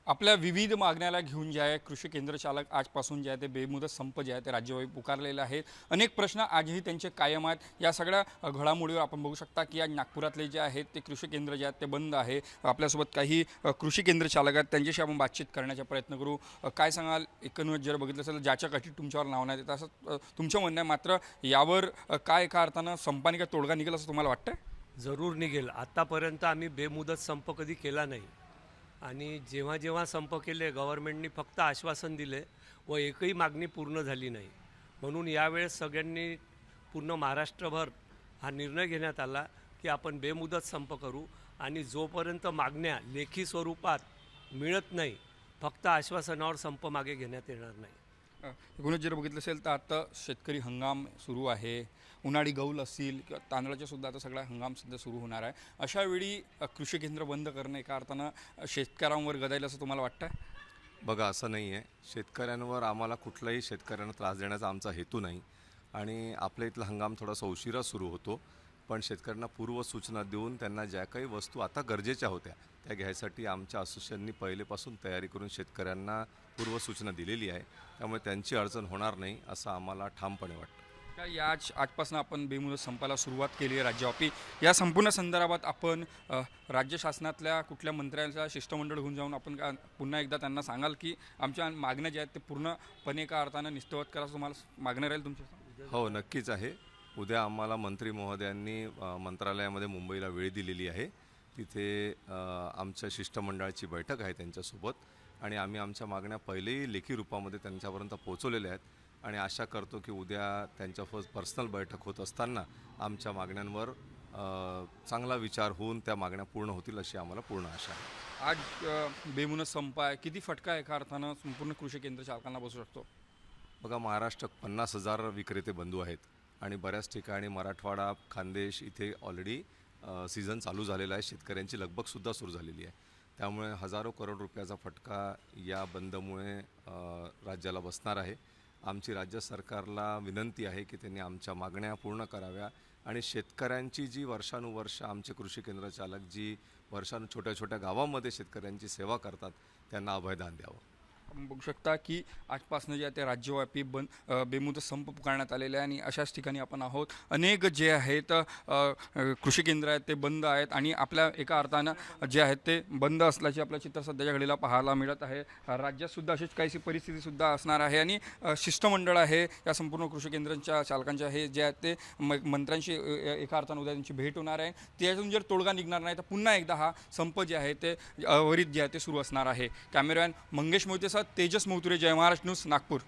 आपल्या विविध मागण्याला घेऊन जे आहे कृषी केंद्र चालक आजपासून जे आहे ते बेमुदत संप जे आहे ते राज्यव्यापी पुकारलेले आहेत। अनेक प्रश्न आजही त्यांचे कायम आहेत। या सगळ्या घडामोडीवर आपण बघू शकता की आज नागपुरातले जे आहेत ते कृषी केंद्र जे आहेत ते बंद आहे। आपल्यासोबत काही कृषी केंद्र चालक आहेत, त्यांच्याशी आपण बातचीत करण्याचा प्रयत्न करू। काय सांगाल, एकंदरीत जर बघितलं असेल ज्याच्या काठी तुमच्यावर लावण्यात येतं असं तुमचं म्हणणं आहे, मात्र यावर काय एका अर्थानं संपाने काय तोडगा निघेल असं तुम्हाला वाटतं? जरूर निघेल। आतापर्यंत आम्ही बेमुदत संप कधी केला नाही आणि जेव्हा जेव्हा संप केले गव्हर्नमेंटनी फक्त आश्वासन दिले व एकही मागणी पूर्ण झाली नाही। म्हणून यावेळेस सगळ्यांनी पूर्ण महाराष्ट्रभर हा निर्णय घेण्यात आला की आपण बेमुदत संप करू आणि जोपर्यंत मागण्या लेखी स्वरूपात मिळत नाही, फक्त आश्वासनावर संप मागे घेण्यात येणार नाही। एकूणच जर बघितलं असेल तर आता शेतकरी हंगाम सुरू आहे। उन्हाळी गौल असतील किंवा तांदळाचे सुद्धा आता सगळा हंगाम सध्या सुरू होणार आहे। अशा वेळी कृषी केंद्र बंद करणं एका अर्थानं शेतकऱ्यांवर गदाईल असं तुम्हाला वाटतं? बघा, असं नाही आहे। शेतकऱ्यांवर आम्हाला कुठलाही शेतकऱ्यांना त्रास देण्याचा आमचा हेतू नाही आणि आपल्या इथला हंगाम थोडासा उशिरा सुरू होतो, पण शेतकऱ्यांना पूर्वसूचना देऊन त्यांना ज्या काही वस्तू आता गरजेच्या होत्या त्या घ्यायसाठी आमच्या असोसिएशननी पहिलेपासून तयारी करून शेतकऱ्यांना पूर्वसूचना दिलेली आहे। त्यामुळे त्यांची अडचण होणार नाही असं आम्हाला ठामपणे वाटतं। आजपासून आपण बेमुदत संपाला सुरुवात केली आहे राज्यव्यापी। या संपूर्ण संदर्भात आपण राज्य शासनातल्या कुठल्या मंत्र्यांचा शिष्टमंडळ घेऊन जाऊन आपण पुन्हा एकदा त्यांना सांगाल की आमच्या मागण्या ज्या आहेत ते पूर्णपणे एका अर्थानं निस्तवत करा, तुम्हाला मागण्या राहील तुमच्या? हो, नक्कीच आहे। उद्या आम्हाला मंत्री महोदयांनी मंत्रालयामध्ये मुंबईला वेळ दिलेली आहे। तिथे आमच्या शिष्टमंडळाची बैठक आहे त्यांच्यासोबत आणि आम्ही आमच्या मागण्या पहिलेही लेखी रूपामध्ये त्यांच्यापर्यंत पोहोचवलेल्या आहेत आणि आशा करतो की उद्या त्यांच्या पर्सनल बैठक होत असताना आमच्या मागण्यांवर चांगला विचार होऊन त्या मागण्या पूर्ण होतील अशी आम्हाला पूर्ण आशा आहे। आज बेमुदत संप आहे, किती फटका एका अर्थानं संपूर्ण कृषी केंद्र चालकांना बसू शकतो? बघा, महाराष्ट्रात 50,000 विक्रेते बंधू आहेत आणि बऱ्याच ठिकाणी मराठवाडा, खानदेश इथे ऑलरेडी सीझन चालू झालेला आहे। शेतकऱ्यांची लगबगसुद्धा सुरू झालेली आहे। त्यामुळे हजारो करोड रुपयाचा फटका या बंदमुळे राज्याला बसणार आहे। आमची राज्य सरकारला विनंती आहे की त्यांनी आमच्या मागण्या पूर्ण कराव्या आणि शेतकऱ्यांची जी वर्षानुवर्ष आमचे कृषी केंद्र चालक जी छोट्या छोट्या गावांमध्ये शेतकऱ्यांची सेवा करतात त्यांना अभयदान द्यावं। आपण बघू शकता की आजपासून जे आहे ते राज्यव्यापी बेमुदत संप पुकारण्यात आलेले आहे आणि अशाच ठिकाणी आपण आहोत। अनेक जे आहेत कृषी केंद्र आहेत ते बंद आहेत आणि आपल्या एका अर्थानं जे आहेत ते बंद असल्याचे आपलं चित्र सध्याच्या घडीला पाहायला मिळत आहे। राज्यातसुद्धा अशीच काहीशी परिस्थितीसुद्धा असणार आहे आणि शिष्टमंडळ आहे या संपूर्ण कृषी केंद्रांच्या चालकांच्या हे जे आहेत ते मंत्र्यांशी एका अर्थानं उद्या त्यांची भेट होणार आहे। त्यातून जर तोडगा निघणार नाही तर पुन्हा एकदा हा संप जे आहे ते अविरत जे आहे ते सुरू असणार आहे। कॅमेरामॅन मंगेश मोहिते, तेजस मौतुरे, जय महाराष्ट्र न्यूज, नागपूर।